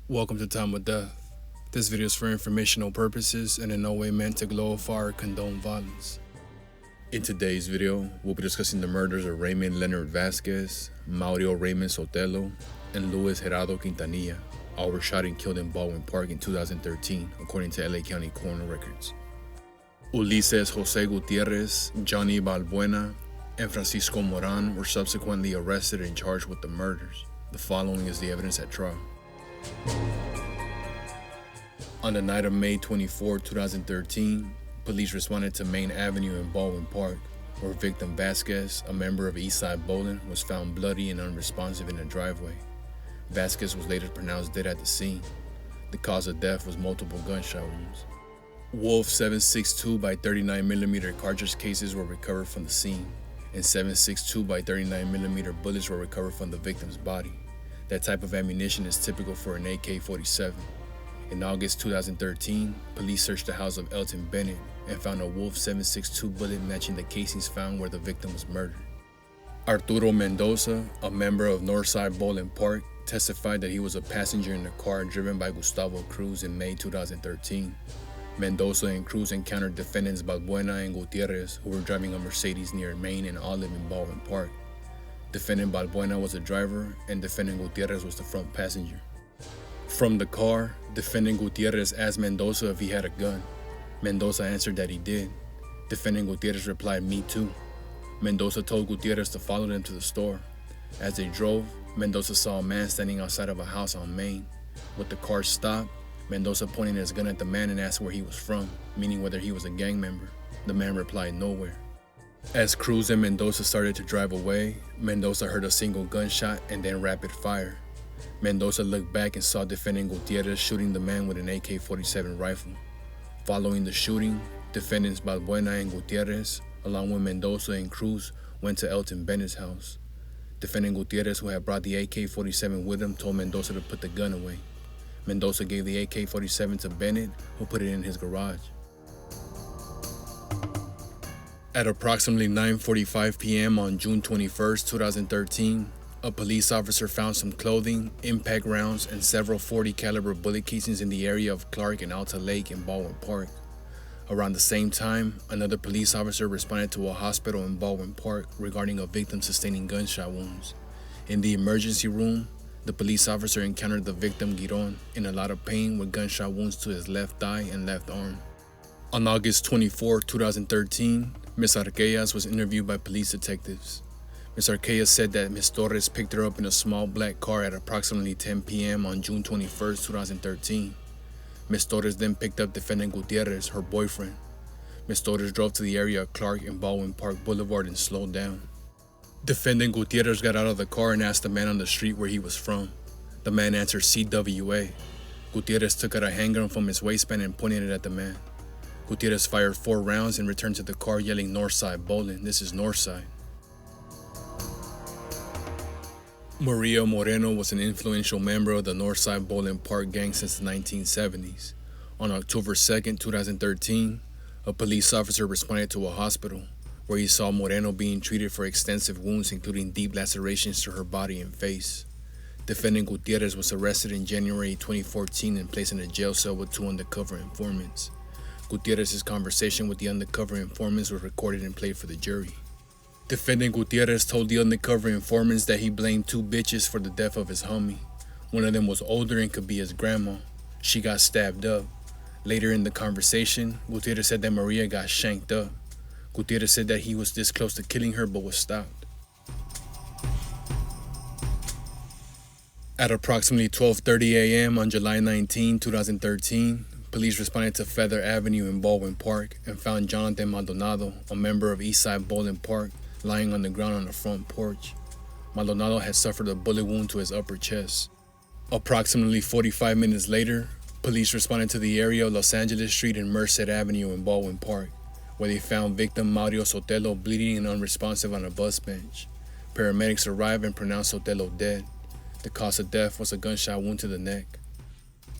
Welcome to Time of Death. This video is for informational purposes and in no way meant to glorify or condone violence. In today's video, we'll be discussing the murders of Raymond Leonard Vasquez, Mario Raymond Sotelo, and Luis Gerardo Quintanilla, all were shot and killed in Baldwin Park in 2013, according to LA County coroner records. Ulises Jose Gutierrez, Johnny Balbuena, and Francisco Moran were subsequently arrested and charged with the murders. The following is the evidence at trial. On the night of May 24, 2013, police responded to Main Avenue in Baldwin Park, where victim Vasquez, a member of Eastside Bolen, was found bloody and unresponsive in a driveway. Vasquez was later pronounced dead at the scene. The cause of death was multiple gunshot wounds. Wolf 7.62 by 39mm cartridge cases were recovered from the scene, and 7.62 by 39mm bullets were recovered from the victim's body. That type of ammunition is typical for an AK-47. In August 2013, police searched the house of Elton Bennett and found a Wolf 7.62 bullet matching the casings found where the victim was murdered. Arturo Mendoza, a member of Northside Bolen Park, testified that he was a passenger in the car driven by Gustavo Cruz in May 2013. Mendoza and Cruz encountered defendants Balbuena and Gutierrez, who were driving a Mercedes near Main and Olive in Baldwin Park. Defendant Balbuena was the driver, and defendant Gutierrez was the front passenger. From the car, defendant Gutierrez asked Mendoza if he had a gun. Mendoza answered that he did. Defendant Gutierrez replied, "Me too." Mendoza told Gutierrez to follow them to the store. As they drove, Mendoza saw a man standing outside of a house on Main. With the car stopped, Mendoza pointed his gun at the man and asked where he was from, meaning whether he was a gang member. The man replied, "Nowhere." As Cruz and Mendoza started to drive away, Mendoza heard a single gunshot and then rapid fire. Mendoza looked back and saw defendant Gutierrez shooting the man with an AK-47 rifle. Following the shooting, defendants Balbuena and Gutierrez, along with Mendoza and Cruz, went to Elton Bennett's house. Defendant Gutierrez, who had brought the AK-47 with him, told Mendoza to put the gun away. Mendoza gave the AK-47 to Bennett, who put it in his garage. At approximately 9:45 p.m. on June 21, 2013, a police officer found some clothing, impact rounds, and several .40 caliber bullet casings in the area of Clark and Alta Lake in Baldwin Park. Around the same time, another police officer responded to a hospital in Baldwin Park regarding a victim sustaining gunshot wounds. In the emergency room, the police officer encountered the victim Giron in a lot of pain with gunshot wounds to his left thigh and left arm. On August 24, 2013, Ms. Arquellas was interviewed by police detectives. Ms. Arquellas said that Ms. Torres picked her up in a small black car at approximately 10 p.m. on June 21, 2013. Ms. Torres then picked up defendant Gutierrez, her boyfriend. Ms. Torres drove to the area of Clark and Baldwin Park Boulevard and slowed down. Defendant Gutierrez got out of the car and asked the man on the street where he was from. The man answered CWA. Gutierrez took out a handgun from his waistband and pointed it at the man. Gutierrez fired 4 rounds and returned to the car yelling, "Northside Bolen, this is Northside." Maria Moreno was an influential member of the Northside Bolen Park gang since the 1970s. On October 2, 2013, a police officer responded to a hospital where he saw Moreno being treated for extensive wounds including deep lacerations to her body and face. Defendant Gutierrez was arrested in January 2014 and placed in a jail cell with 2 undercover informants. Gutierrez's conversation with the undercover informants was recorded and played for the jury. Defendant Gutierrez told the undercover informants that he blamed 2 bitches for the death of his homie. One of them was older and could be his grandma. She got stabbed up. Later in the conversation, Gutierrez said that Maria got shanked up. Gutierrez said that he was this close to killing her but was stopped. At approximately 12:30 a.m. on July 19, 2013, police responded to Feather Avenue in Baldwin Park and found Jonathan Maldonado, a member of Eastside Bolen Park, lying on the ground on the front porch. Maldonado had suffered a bullet wound to his upper chest. Approximately 45 minutes later, police responded to the area of Los Angeles Street and Merced Avenue in Baldwin Park, where they found victim Mario Sotelo bleeding and unresponsive on a bus bench. Paramedics arrived and pronounced Sotelo dead. The cause of death was a gunshot wound to the neck.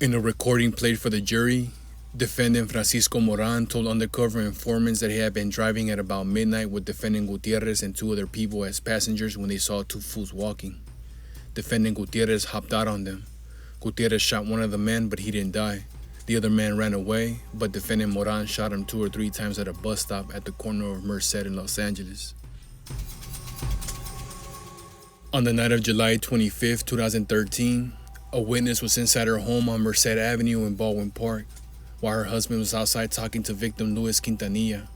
In a recording played for the jury, defendant Francisco Moran told undercover informants that he had been driving at about midnight with defendant Gutierrez and 2 other people as passengers when they saw 2 fools walking. Defendant Gutierrez hopped out on them. Gutierrez shot one of the men, but he didn't die. The other man ran away, but defendant Moran shot him 2 or 3 times at a bus stop at the corner of Merced in Los Angeles. On the night of July 25, 2013, a witness was inside her home on Merced Avenue in Baldwin Park, while her husband was outside talking to victim Luis Quintanilla.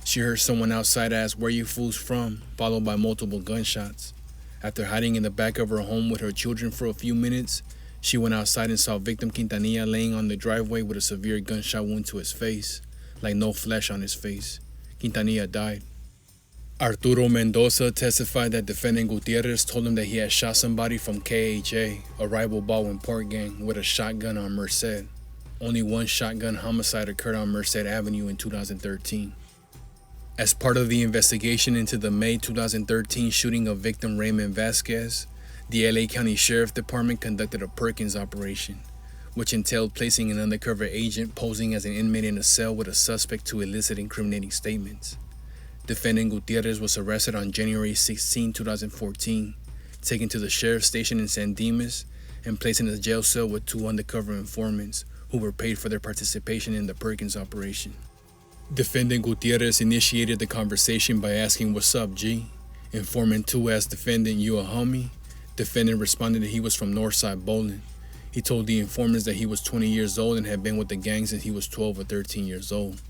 She heard someone outside ask, "Where you fools from?" followed by multiple gunshots. After hiding in the back of her home with her children for a few minutes, she went outside and saw victim Quintanilla laying on the driveway with a severe gunshot wound to his face, like no flesh on his face. Quintanilla died. Arturo Mendoza testified that defendant Gutierrez told him that he had shot somebody from KHA, a rival Baldwin Park gang, with a shotgun on Merced. Only one shotgun homicide occurred on Merced Avenue in 2013. As part of the investigation into the May 2013 shooting of victim Raymond Vasquez, the LA County Sheriff Department conducted a Perkins operation, which entailed placing an undercover agent posing as an inmate in a cell with a suspect to elicit incriminating statements. Defendant Gutierrez was arrested on January 16, 2014, taken to the sheriff's station in San Dimas, and placed in a jail cell with 2 undercover informants who were paid for their participation in the Perkins operation. Defendant Gutierrez initiated the conversation by asking, "What's up, G?" Informant 2 asked defendant, "You a homie?" Defendant responded that he was from Northside Bolen. He told the informants that he was 20 years old and had been with the gang since he was 12 or 13 years old.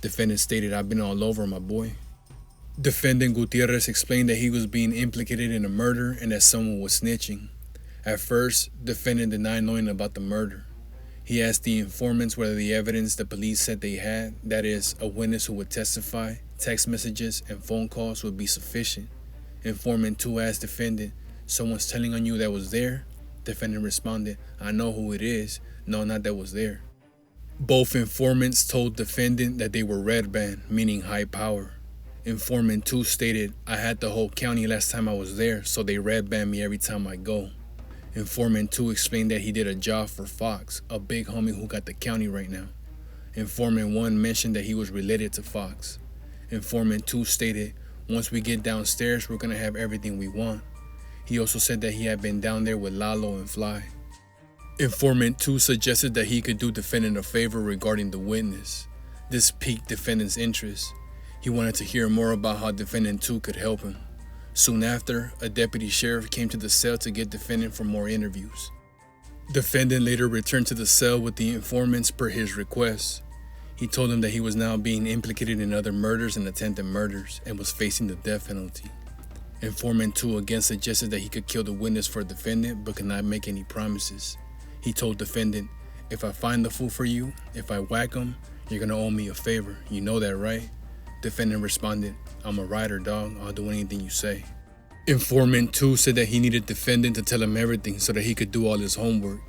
Defendant stated, "I've been all over, my boy." Defendant Gutierrez explained that he was being implicated in a murder and that someone was snitching. At first, defendant denied knowing about the murder. He asked the informants whether the evidence the police said they had, that is, a witness who would testify, text messages, and phone calls, would be sufficient. Informant 2 asked defendant, "Someone's telling on you that was there?" Defendant responded, "I know who it is. No, not that was there." Both informants told defendant that they were red band, meaning high power. Informant 2 stated, "I had the whole county last time I was there, so they red band me every time I go." Informant 2 explained that he did a job for Fox, a big homie who got the county right now. Informant 1 mentioned that he was related to Fox. Informant 2 stated, "Once we get downstairs, we're gonna have everything we want." He also said that he had been down there with Lalo and Fly. Informant 2 suggested that he could do defendant a favor regarding the witness. This piqued defendant's interest. He wanted to hear more about how defendant 2 could help him. Soon after, a deputy sheriff came to the cell to get defendant for more interviews. Defendant later returned to the cell with the informants per his request. He told them that he was now being implicated in other murders and attempted murders and was facing the death penalty. Informant 2 again suggested that he could kill the witness for defendant but could not make any promises. He told defendant, "If I find the fool for you, if I whack him, you're gonna owe me a favor. You know that, right?" Defendant responded, "I'm a rider, dog. I'll do anything you say." Informant 2 said that he needed defendant to tell him everything so that he could do all his homework.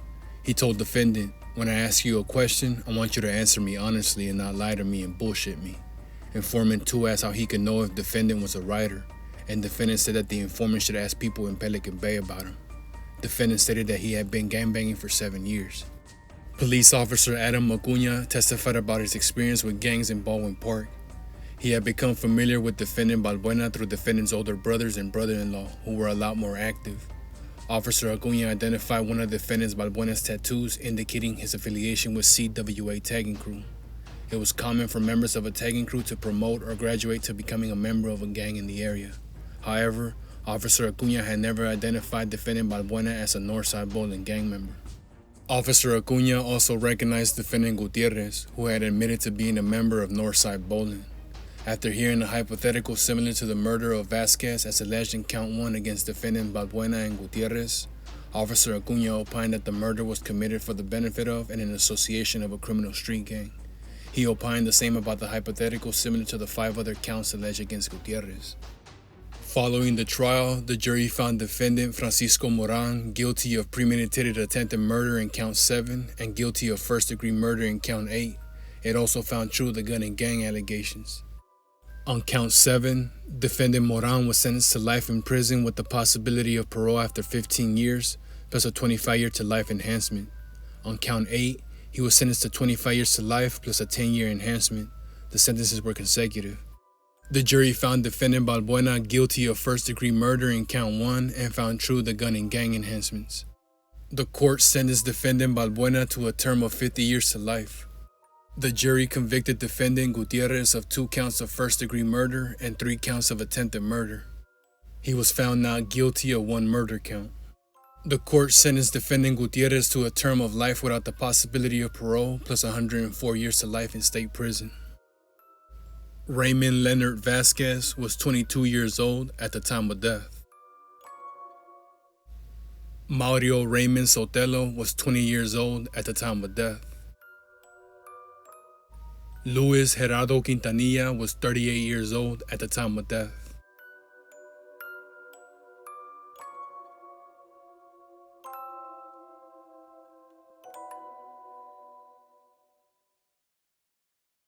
He told defendant, "When I ask you a question, I want you to answer me honestly and not lie to me and bullshit me." Informant 2 asked how he could know if defendant was a rider, and defendant said that the informant should ask people in Pelican Bay about him. Defendant stated that he had been gangbanging for 7 years. Police officer Adam Acuña testified about his experience with gangs in Baldwin Park. He had become familiar with defendant Balbuena through defendant's older brothers and brother-in-law, who were a lot more active. Officer Acuña identified one of defendant's Balbuena's tattoos indicating his affiliation with CWA tagging crew. It was common for members of a tagging crew to promote or graduate to becoming a member of a gang in the area. However, Officer Acuña had never identified defendant Balbuena as a Northside Bolen gang member. Officer Acuña also recognized defendant Gutierrez, who had admitted to being a member of Northside Bolen. After hearing a hypothetical similar to the murder of Vasquez as alleged in count 1 against defendant Balbuena and Gutierrez, Officer Acuña opined that the murder was committed for the benefit of and in association of a criminal street gang. He opined the same about the hypothetical similar to the 5 other counts alleged against Gutierrez. Following the trial, the jury found defendant Francisco Moran guilty of premeditated attempted murder in count 7 and guilty of first-degree murder in count 8. It also found true the gun and gang allegations. On count 7, defendant Moran was sentenced to life in prison with the possibility of parole after 15 years, plus a 25-year to life enhancement. On count 8, he was sentenced to 25 years to life plus a 10-year enhancement. The sentences were consecutive. The jury found defendant Balbuena guilty of first-degree murder in count 1 and found true the gun and gang enhancements. The court sentenced defendant Balbuena to a term of 50 years to life. The jury convicted defendant Gutierrez of 2 counts of first-degree murder and 3 counts of attempted murder. He was found not guilty of 1 murder count. The court sentenced defendant Gutierrez to a term of life without the possibility of parole, plus 104 years to life in state prison. Raymond Leonard Vasquez was 22 years old at the time of death. Mario Raymond Sotelo was 20 years old at the time of death. Luis Gerardo Quintanilla was 38 years old at the time of death.